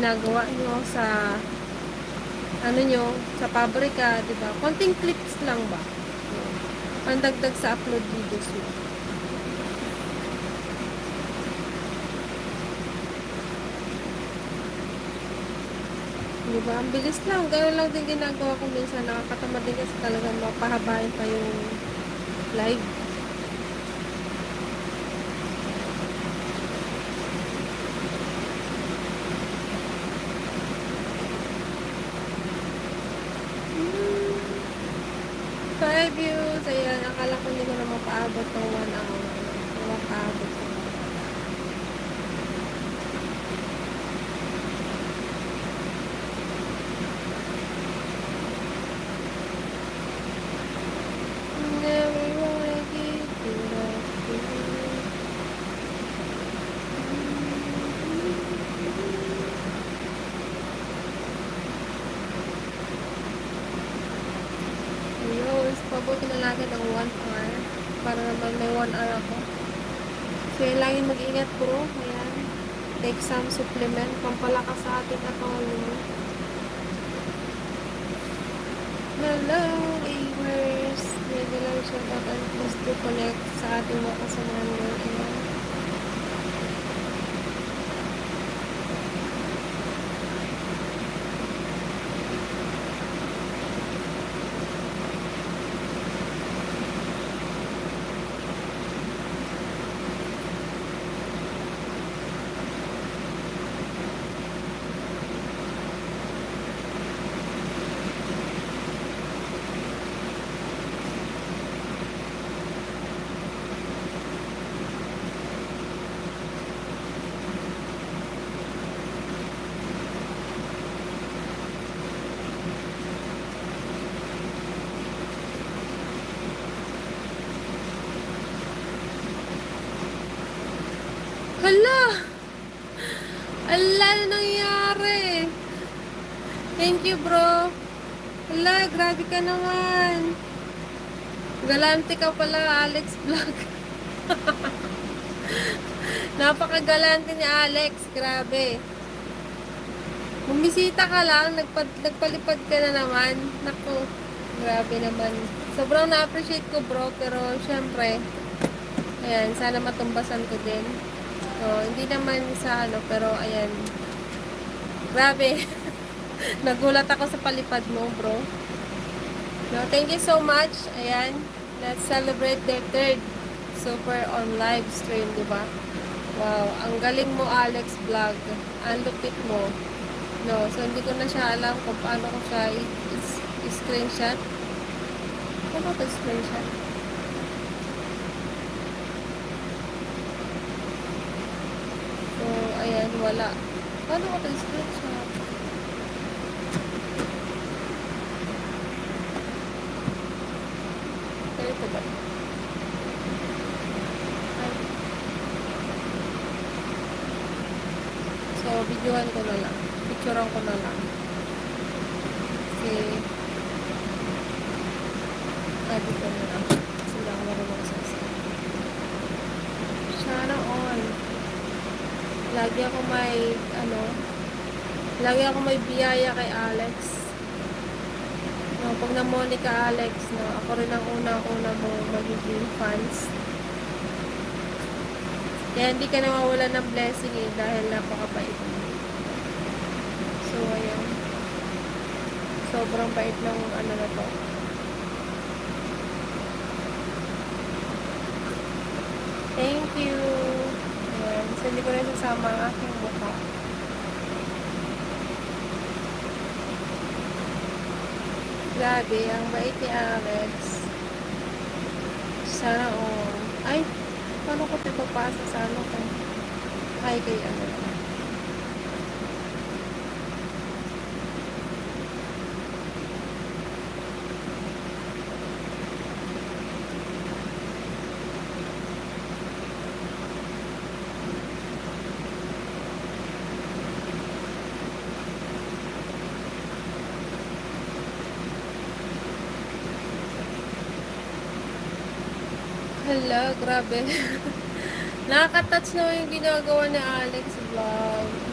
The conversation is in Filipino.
ginagawa nyo sa ano nyo, sa pabrika, di ba? Konting clips lang ba? Pandagdag sa upload videos mo. Di ba? Ang bilis lang. Gano'n lang din ginagawa ko minsan. Nakakatamad din kasi talaga mapahabain pa yung live. Five views. Ayan, akala ko hindi ko na mapaabot ng 1 hour. Mapaabot ko. Never wanna give it up to you. Ayun, pabuti na natin ng 1 hour. Para naman may 1 hour ako. So, kailangan mag-ingat bro. Ayan. Take some supplement. Pampalakas sa ating katawan. Hello, Avers. Pwede lang siya button. Please do connect sa ating mga kasamahan ngayon. Ayan. Hala! Ala, ano nangyari? Thank you, bro. Hala, grabe ka naman. Galante ka pala, Alex Vlog. Napakagalante ni Alex. Grabe. Bumisita ka lang, nagpalipad ka na naman. Naku, grabe naman. Sobrang na-appreciate ko, bro. Pero, syempre, ayan, sana matumbasan ko din. So, hindi naman sa ano, pero ayan. Grabe. Nagulat ako sa palipad mo, bro. No, thank you so much. Ayan. Let's celebrate their third super on live stream, di ba? Wow, ang galing mo, Alex Vlog. Ang lupit mo. No, so hindi ko na siya alam kung paano ko siya i-screenshot. Paano ko screenshot? So, ayan, wala. Paano ko screenshot? Kaya ito ba? Ay. So, videohan ko na lang. Picturean ko na lang. Kasi, dito na lang. Kasi lang ako marunong sa isa. Sana all. Lagi ako may biyaya kay Alex. No, pag na-money ka, Alex, no, ako rin ang una-una mo magiging fans. Kaya hindi ka nawawala ng blessing dahil napakabait mo. So, ayan. Sobrang bait ng ano na to. Thank you. Ayan. So, hindi ko rin sasama ang aking mukha. Grabe, ang bait ni Alex. Sana all. Ay, paano ko ito papasa sa ano ko? Ay, kay ano. Hala, grabe. Nakaka-touch naman yung ginagawa ni Alex Vlog.